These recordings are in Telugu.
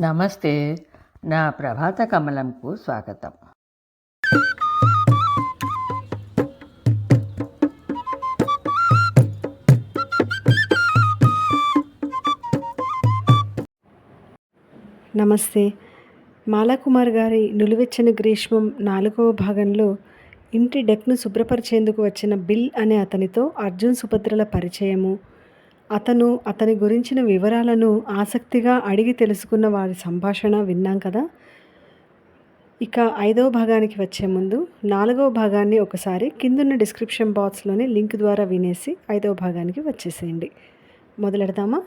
నమస్తే. నా ప్రభాత కమలంకు స్వాగతం. నమస్తే. మాలాకుమార్ గారి నులివెచ్చని గ్రీష్మం 4వ భాగంలో ఇంటి డెక్ను శుభ్రపరిచేందుకు వచ్చిన బిల్ అనే అతనితో అర్జున్, సుభద్రల పరిచయము, అతని గురించిన వివరాలను ఆసక్తిగా అడిగి తెలుసుకున్న వారి సంభాషణ విన్నాం కదా. ఇక 5వ భాగానికి వచ్చే ముందు 4వ భాగాన్ని ఒకసారి కిందున్న డిస్క్రిప్షన్ బాక్స్లోని లింక్ ద్వారా వినేసి 5వ భాగానికి వచ్చేసేయండి. మొదలెడదామా?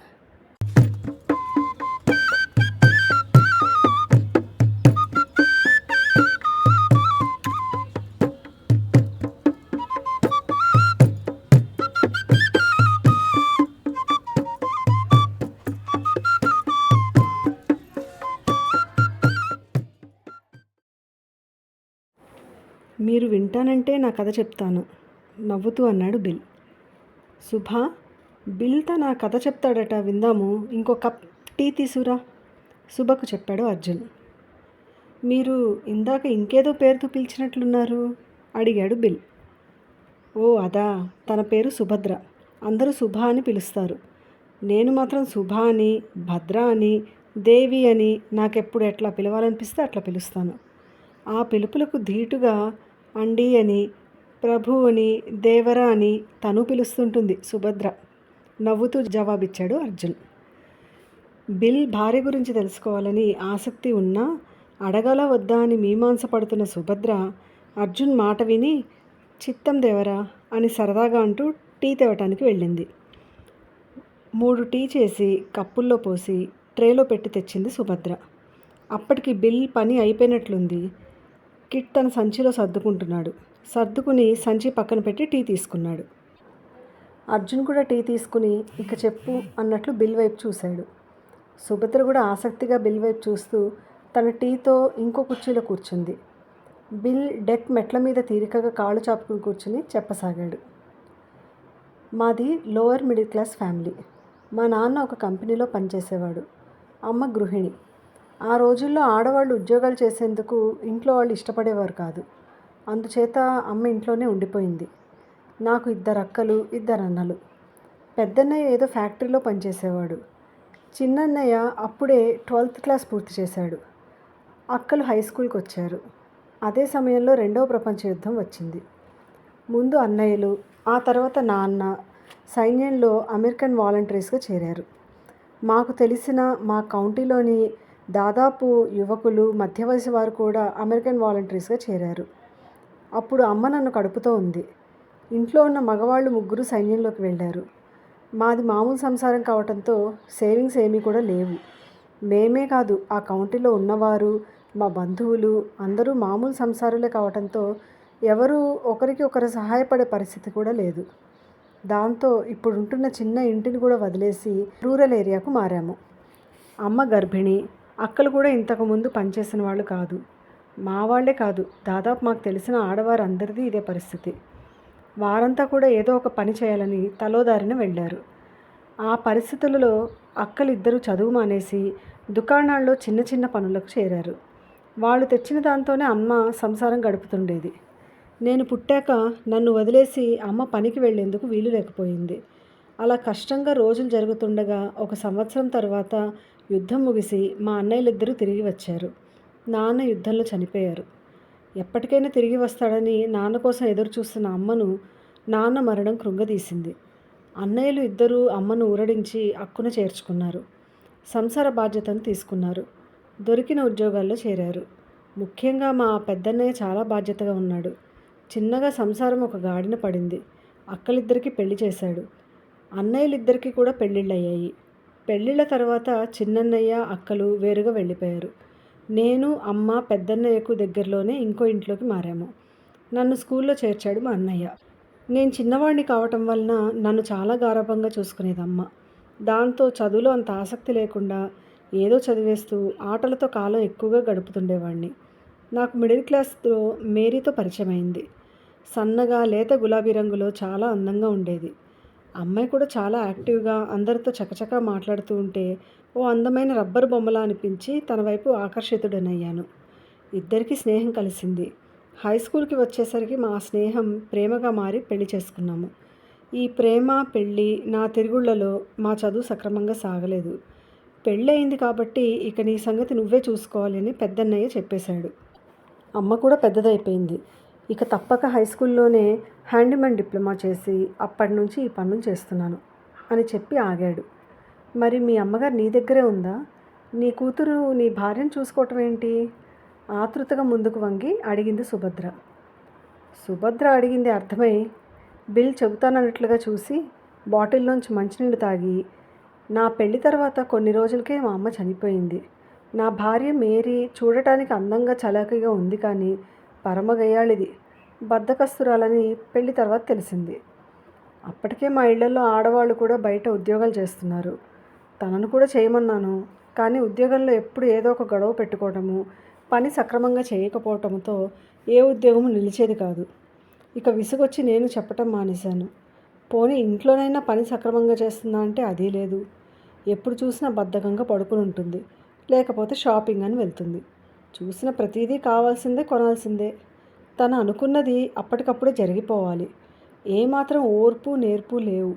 మీరు వింటానంటే నా కథ చెప్తాను, నవ్వుతూ అన్నాడు బిల్. సుభా, బిల్తో నా కథ చెప్తాడట, విందాము. ఇంకో కప్ టీ తీసుకురా, సుభకు చెప్పాడు అర్జున్. మీరు ఇందాక ఇంకేదో పేరుతో పిలిచినట్లున్నారు, అడిగాడు బిల్. ఓ అదా, తన పేరు సుభద్ర, అందరూ సుభా అని పిలుస్తారు. నేను మాత్రం సుభా అని, భద్ర అని, దేవి అని నాకెప్పుడు ఎట్లా పిలవాలనిపిస్తే అట్లా పిలుస్తాను. ఆ పిలుపులకు ధీటుగా అండి అని, ప్రభు అని, దేవరా అని తను పిలుస్తుంటుంది సుభద్ర, నవ్వుతూ జవాబిచ్చాడు అర్జున్. బిల్ భార్య గురించి తెలుసుకోవాలని ఆసక్తి ఉన్నా అడగాల వద్దా అని మీమాంస పడుతున్న సుభద్ర అర్జున్ మాట విని చిత్తం దేవరా అని సరదాగా అంటూ టీ తేవటానికి వెళ్ళింది. 3 టీ చేసి కప్పుల్లో పోసి ట్రేలో పెట్టి తెచ్చింది సుభద్ర. అప్పటికి బిల్ పని అయిపోయినట్లుంది. కిట్ తన సంచిలో సర్దుకుంటున్నాడు. సర్దుకుని సంచి పక్కన పెట్టి టీ తీసుకున్నాడు. అర్జున్ కూడా టీ తీసుకుని ఇక చెప్పు అన్నట్లు బిల్ వైపు చూశాడు. సుభద్ర కూడా ఆసక్తిగా బిల్ వైపు చూస్తూ తన టీతో ఇంకో కుర్చీలో కూర్చుంది. బిల్ డెక్ మెట్ల మీద తీరికగా కాళ్ళు చాపుకుని కూర్చుని చెప్పసాగాడు. మాది లోవర్ మిడిల్ క్లాస్ ఫ్యామిలీ. మా నాన్న ఒక కంపెనీలో పనిచేసేవాడు, అమ్మ గృహిణి. ఆ రోజుల్లో ఆడవాళ్ళు ఉద్యోగాలు చేసేందుకు ఇంట్లో వాళ్ళు ఇష్టపడేవారు కాదు. అందుచేత అమ్మ ఇంట్లోనే ఉండిపోయింది. నాకు 2 అక్కలు, 2 అన్నలు. పెద్దన్నయ్య ఏదో ఫ్యాక్టరీలో పనిచేసేవాడు. చిన్నన్నయ్య అప్పుడే 12th క్లాస్ పూర్తి చేశాడు. అక్కలు హై స్కూల్కి వచ్చారు. అదే సమయంలో 2వ ప్రపంచ యుద్ధం వచ్చింది. ముందు అన్నయ్యలు, ఆ తర్వాత నాన్న సైన్యంలో అమెరికన్ వాలంటీర్స్గా చేరారు. మాకు తెలిసిన మా కౌంటీలోని దాదాపు యువకులు, మధ్య వయసు వారు కూడా అమెరికన్ వాలంటీర్స్గా చేరారు. అప్పుడు అమ్మ నన్ను కడుపుతో ఉంది. ఇంట్లో ఉన్న మగవాళ్ళు 3 సైన్యంలోకి వెళ్ళారు. మాది మామూలు సంసారం కావటంతో సేవింగ్స్ ఏమీ కూడా లేవు. మేమే కాదు, ఆ కౌంటీలో ఉన్నవారు, మా బంధువులు అందరూ మామూలు సంసారులే కావటంతో ఎవరూ ఒకరికి ఒకరు సహాయపడే పరిస్థితి కూడా లేదు. దాంతో ఇప్పుడుంటున్న చిన్న ఇంటిని కూడా వదిలేసి రూరల్ ఏరియాకు మారాము. అమ్మ గర్భిణి. అక్కలు కూడా ఇంతకుముందు పనిచేసిన వాళ్ళు కాదు. మా వాళ్లే కాదు, దాదాపు మాకు తెలిసిన ఆడవారు అందరిది ఇదే పరిస్థితి. వారంతా కూడా ఏదో ఒక పని చేయాలని తలోదారిన వెళ్ళారు. ఆ పరిస్థితులలో అక్కలిద్దరూ చదువు మానేసి దుకాణాల్లో చిన్న చిన్న పనులకు చేరారు. వాళ్ళు తెచ్చిన దాంతోనే అమ్మ సంసారం గడుపుతుండేది. నేను పుట్టాక నన్ను వదిలేసి అమ్మ పనికి వెళ్ళేందుకు వీలు లేకపోయింది. అలా కష్టంగా రోజులు జరుగుతుండగా 1 సంవత్సరం తర్వాత యుద్ధం ముగిసి మా అన్నయ్యలిద్దరూ తిరిగి వచ్చారు. నాన్న యుద్ధంలో చనిపోయారు. ఎప్పటికైనా తిరిగి వస్తాడని నాన్న కోసం ఎదురు చూస్తున్న అమ్మను నాన్న మరణం కృంగదీసింది. అన్నయ్యలు ఇద్దరూ అమ్మను ఊరడించి అక్కున చేర్చుకున్నారు. సంసార బాధ్యతను తీసుకున్నారు. దొరికిన ఉద్యోగాల్లో చేరారు. ముఖ్యంగా మా పెద్దన్నయ్య చాలా బాధ్యతగా ఉన్నాడు. చిన్నగా సంసారం ఒక గాడిన పడింది. అక్కలిద్దరికీ పెళ్లి చేశాడు. అన్నయ్యలిద్దరికీ కూడా పెళ్ళిళ్ళయ్యాయి. పెళ్ళిళ్ళ తర్వాత చిన్నన్నయ్య, అక్కలు వేరుగా వెళ్ళిపోయారు. నేను, అమ్మ పెద్దన్నయ్యకు దగ్గరలోనే ఇంకో ఇంట్లోకి మారాము. నన్ను స్కూల్లో చేర్చాడు మా అన్నయ్య. నేను చిన్నవాడిని కావటం వలన నన్ను చాలా గారాబంగా చూసుకునేది అమ్మ. దాంతో చదువులో అంత ఆసక్తి లేకుండా ఏదో చదివేస్తూ ఆటలతో కాలం ఎక్కువగా గడుపుతుండేవాడిని. నాకు మిడిల్ క్లాస్లో మేరీతో పరిచయం అయింది. సన్నగా లేత గులాబీ రంగులో చాలా అందంగా ఉండేది. అమ్మాయి కూడా చాలా యాక్టివ్గా అందరితో చకచకా మాట్లాడుతూ ఉంటే ఓ అందమైన రబ్బరు బొమ్మలా అనిపించి తన వైపు ఆకర్షితుడనయ్యాను. ఇద్దరికీ స్నేహం కలిసింది. హై స్కూల్కి వచ్చేసరికి మా స్నేహం ప్రేమగా మారి పెళ్లి చేసుకున్నాము. ఈ ప్రేమ పెళ్ళి నా తిరుగుళ్లలో మా చదువు సక్రమంగా సాగలేదు. పెళ్ళి అయింది కాబట్టి ఇక నీ సంగతి నువ్వే చూసుకోవాలి అని పెద్దన్నయ్య చెప్పేశాడు. అమ్మ కూడా పెద్దదైపోయింది. ఇక తప్పక హై స్కూల్లోనే హ్యాండీమ్యాన్ డిప్లొమా చేసి అప్పటి నుంచి ఈ పనులు చేస్తున్నాను అని చెప్పి ఆగాడు. మరి మీ అమ్మగారు నీ దగ్గరే ఉందా? నీ కూతురు నీ భార్యను చూసుకోవటం ఏంటి? ఆతృతగా ముందుకు వంగి అడిగింది సుభద్ర. సుభద్ర అడిగింది అర్థమై బిల్ చెబుతానన్నట్లుగా చూసి బాటిల్లోంచి మంచినీళ్ళు తాగి, నా పెళ్లి తర్వాత కొన్ని రోజులకే మా అమ్మ చనిపోయింది. నా భార్య మేరీ చూడటానికి అందంగా చలాకీగా ఉంది, కానీ పరమగయ్యాళిది, బద్ధకస్తురాలని పెళ్లి తర్వాత తెలిసింది. అప్పటికే మా ఇళ్లలో ఆడవాళ్ళు కూడా బయట ఉద్యోగాలు చేస్తున్నారు. తనను కూడా చేయమన్నాను, కానీ ఉద్యోగంలో ఎప్పుడు ఏదో ఒక గొడవ పెట్టుకోవటము, పని సక్రమంగా చేయకపోవటంతో ఏ ఉద్యోగము నిలిచేది కాదు. ఇక విసుగొచ్చి నేను చెప్పటం మానేశాను. పోనీ ఇంట్లోనైనా పని సక్రమంగా చేస్తుందా అంటే అదీ లేదు. ఎప్పుడు చూసినా బద్ధకంగా పడుకుని ఉంటుంది, లేకపోతే షాపింగ్ అని వెళ్తుంది. చూసిన ప్రతిదీ కావాల్సిందే, కొనాల్సిందే. తను అనుకున్నది అప్పటికప్పుడే జరిగిపోవాలి. ఏమాత్రం ఓర్పు నేర్పు లేవు.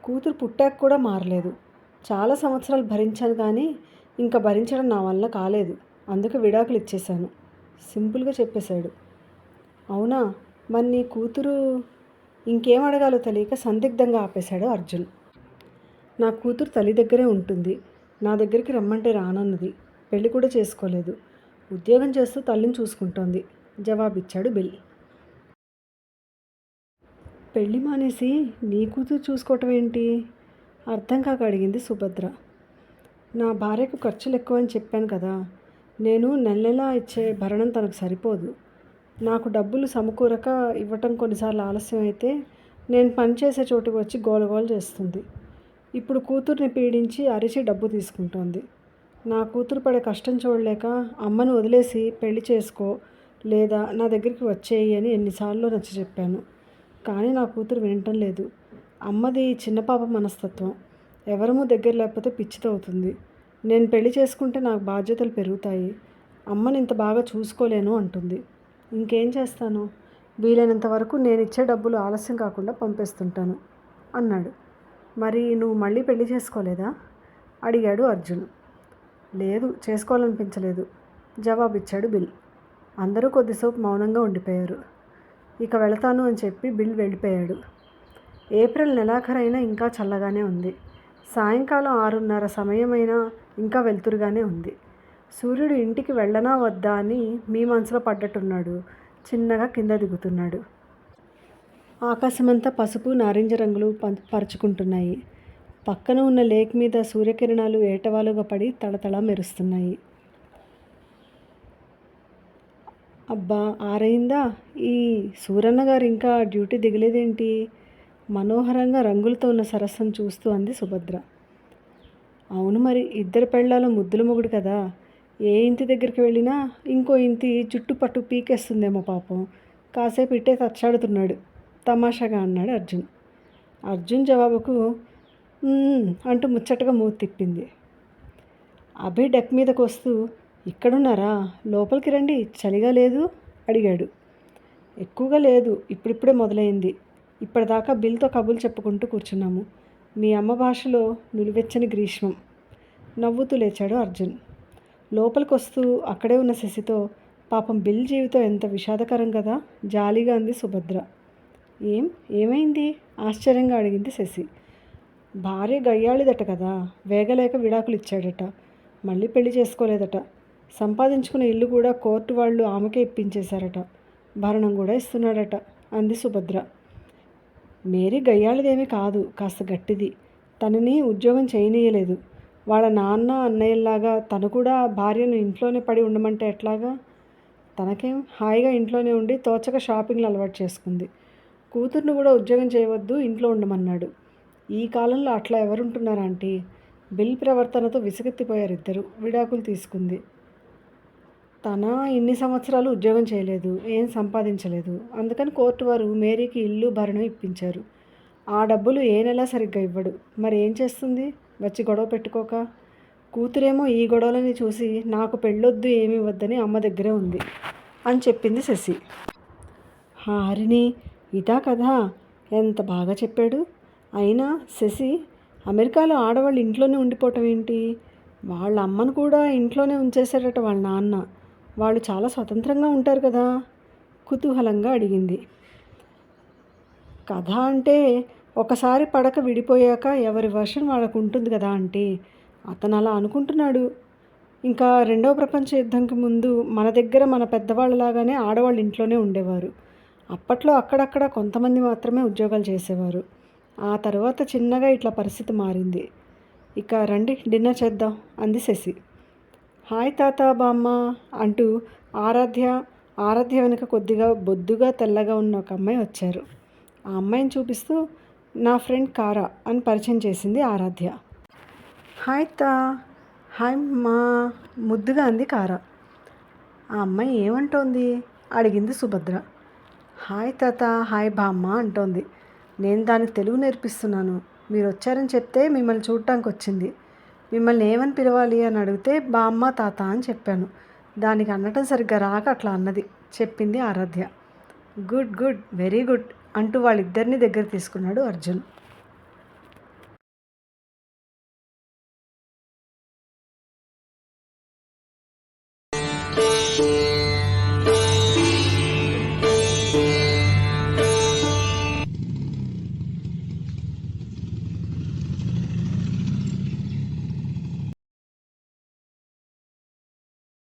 కూతురు పుట్టాక కూడా మారలేదు. చాలా సంవత్సరాలు భరించాను, కానీ ఇంకా భరించడం నా వల్ల కాలేదు. అందుకే విడాకులు ఇచ్చేశాను సింపుల్గా చెప్పేశాడు. అవునా? మరి నీ కూతురు? ఇంకేం అడగాలో తెలియక సందిగ్ధంగా ఆపేశాడు అర్జున్. నా కూతురు తల్లి దగ్గరే ఉంటుంది. నా దగ్గరికి రమ్మంటే రానన్నది. పెళ్లి కూడా చేసుకోలేదు. ఉద్యోగం చేస్తూ తల్లిని చూసుకుంటోంది జవాబిచ్చాడు బిల్. పెళ్లి మానేసి నీ కూతురు చూసుకోవటం ఏంటి? అర్థం కాక అడిగింది సుభద్ర. నా భార్యకు ఖర్చులు ఎక్కువని చెప్పాను కదా. నేను నెల నెలా ఇచ్చే భరణం తనకు సరిపోదు. నాకు డబ్బులు సమకూరక ఇవ్వటం కొన్నిసార్లు ఆలస్యం అయితే నేను పనిచేసే చోటుకు వచ్చి గోలగోల చేస్తుంది. ఇప్పుడు కూతుర్ని పీడించి అరిచి డబ్బు తీసుకుంటోంది. నా కూతురు పడే కష్టం చూడలేక అమ్మను వదిలేసి పెళ్లి చేసుకో, లేదా నా దగ్గరికి వచ్చేయి అని ఎన్నిసార్లు నచ్చ చెప్పాను. కానీ నా కూతురు వినటం లేదు. అమ్మది చిన్నపాప మనస్తత్వం. ఎవరమూ దగ్గర లేకపోతే పిచ్చితో అవుతుంది. నేను పెళ్లి చేసుకుంటే నాకు బాధ్యతలు పెరుగుతాయి. అమ్మని ఇంత బాగా చూసుకోలేను అంటుంది. ఇంకేం చేస్తాను? వీలైనంత వరకు నేను ఇచ్చే డబ్బులు ఆలస్యం కాకుండా పంపేస్తుంటాను అన్నాడు. మరి నువ్వు మళ్ళీ పెళ్లి చేసుకోలేదా? అడిగాడు అర్జున్. లేదు, చేసుకోవాలనిపించలేదు జవాబిచ్చాడు బిల్. అందరూ కొద్దిసేపు మౌనంగా ఉండిపోయారు. ఇక వెళతాను అని చెప్పి బిల్ వెళ్ళిపోయాడు. ఏప్రిల్ నెలాఖరైనా ఇంకా చల్లగానే ఉంది. సాయంకాలం 6:30 సమయమైనా ఇంకా వెలుతురుగానే ఉంది. సూర్యుడు ఇంటికి వెళ్ళనా వద్దా అని మీ మనసులో పడ్డట్టున్నాడు. చిన్నగా కింద దిగుతున్నాడు. ఆకాశమంతా పసుపు నారింజ రంగులు పరుచుకుంటున్నాయి. పక్కన ఉన్న లేక్ మీద సూర్యకిరణాలు ఏటవాలుగా పడి తళతళ మెరుస్తున్నాయి. అబ్బా, ఆరైందా? ఈ సూరన్న గారు ఇంకా డ్యూటీ దిగలేదేంటి? మనోహరంగా రంగులతో ఉన్న సరస్సును చూస్తూ అంది సుభద్ర. అవును, మరి ఇద్దరు పెళ్ళాలో ముద్దుల మొగుడు కదా. ఏ ఇంటి దగ్గరికి వెళ్ళినా ఇంకో ఇంటి చుట్టుపట్టు పీకేస్తుందేమో పాపం. కాసేపు ఇట్టే తచ్చాడుతున్నాడు తమాషాగా అన్నాడు అర్జున్. అర్జున్ జవాబుకు అంటూ ముచ్చటగా మూతి తిప్పింది. అభి డెక్ మీదకు వస్తూ, ఇక్కడున్నారా? లోపలికి రండి, చలిగా లేదు అడిగాడు. ఎక్కువగా లేదు, ఇప్పుడిప్పుడే మొదలైంది. ఇప్పటిదాకా బిల్తో కబుర్లు చెప్పుకుంటూ కూర్చున్నాము. మీ అమ్మ భాషలో నులివెచ్చని గ్రీష్మం నవ్వుతూ లేచాడు అర్జున్. లోపలికి వస్తూ అక్కడే ఉన్న శశితో, పాపం బిల్ జీవితం ఎంత విషాదకరం కదా జాలీగా అంది సుభద్ర. ఏమైంది? ఆశ్చర్యంగా అడిగింది శశి. భార్య గయ్యాళిదట కదా, వేగలేక విడాకులు ఇచ్చాడట. మళ్ళీ పెళ్లి చేసుకోలేదట. సంపాదించుకున్న ఇల్లు కూడా కోర్టు వాళ్ళు ఆమెకే ఇప్పించేశారట. భరణం కూడా ఇస్తున్నాడట అంది సుభద్ర. మేరీ గయ్యాళిదేమీ కాదు, కాస్త గట్టిది. తనని ఉద్యోగం చేయనీయలేదు. వాళ్ళ నాన్న అన్నయ్యలాగా తను కూడా భార్యను ఇంట్లోనే పడి ఉండమంటే ఎట్లాగా? తనకేం, హాయిగా ఇంట్లోనే ఉండి తోచక షాపింగ్లు అలవాటు చేసుకుంది. కూతుర్ని కూడా ఉద్యోగం చేయవద్దు, ఇంట్లో ఉండమన్నాడు. ఈ కాలంలో అట్లా ఎవరుంటున్నారంటే? బిల్ ప్రవర్తనతో విసుగెత్తిపోయారు ఇద్దరు. విడాకులు తీసుకుంది. తన ఇన్ని సంవత్సరాలు ఉద్యోగం చేయలేదు, ఏం సంపాదించలేదు. అందుకని కోర్టు వారు మేరీకి ఇల్లు భరణం ఇప్పించారు. ఆ డబ్బులు ఏ నెల సరిగ్గా ఇవ్వడు. మరి ఏం చేస్తుంది వచ్చి గొడవ పెట్టుకోక? కూతురేమో ఈ గొడవలని చూసి నాకు పెళ్ళొద్దు ఏమీ వద్దని అమ్మ దగ్గరే ఉంది అని చెప్పింది శశి. హారిని, ఇదా కదా, ఎంత బాగా చెప్పాడు. అయినా శశి, అమెరికాలో ఆడవాళ్ళు ఇంట్లోనే ఉండిపోవటం ఏంటి? వాళ్ళ అమ్మను కూడా ఇంట్లోనే ఉంచేశాడట వాళ్ళ నాన్న. వాళ్ళు చాలా స్వతంత్రంగా ఉంటారు కదా, కుతూహలంగా అడిగింది. కథ అంటే ఒకసారి పడక విడిపోయాక ఎవరి వర్షన్ వాళ్ళకు ఉంటుంది కదా అంటే అతను అలా అనుకుంటున్నాడు. ఇంకా రెండవ ప్రపంచ యుద్ధంకి ముందు మన దగ్గర మన పెద్దవాళ్ళలాగానే ఆడవాళ్ళు ఇంట్లోనే ఉండేవారు. అప్పట్లో అక్కడక్కడ కొంతమంది మాత్రమే ఉద్యోగాలు చేసేవారు. ఆ తర్వాత చిన్నగా ఇట్లా పరిస్థితి మారింది. ఇక రండి డిన్నర్ చేద్దాం అంది శశి. హాయ్ తాత బామ్మ అంటూ ఆరాధ్య వెనుక కొద్దిగా బొద్దుగా తెల్లగా ఉన్న ఒక అమ్మాయి వచ్చారు. ఆ అమ్మాయిని చూపిస్తూ నా ఫ్రెండ్ కారా అని పరిచయం చేసింది ఆరాధ్య. హాయ్ తా, హాయ్ మా, ముద్దుగా అంది కారా. ఆ అమ్మాయి ఏమంటోంది అడిగింది సుభద్ర. హాయ్ తాత, హాయ్ బామ్మ అంటోంది. నేను దానికి తెలుగు నేర్పిస్తున్నాను. మీరు వచ్చారని చెప్తే మిమ్మల్ని చూడటానికి వచ్చింది. మిమ్మల్ని ఏమని పిలవాలి అని అడిగితే బామ్మ తాత అని చెప్పాను. దానికి అనటం సరిగ్గా రాక అట్లా అన్నది చెప్పింది ఆరాధ్య. గుడ్ గుడ్, వెరీ గుడ్ అంటూ వాళ్ళిద్దరినీ దగ్గర తీసుకున్నాడు అర్జున్.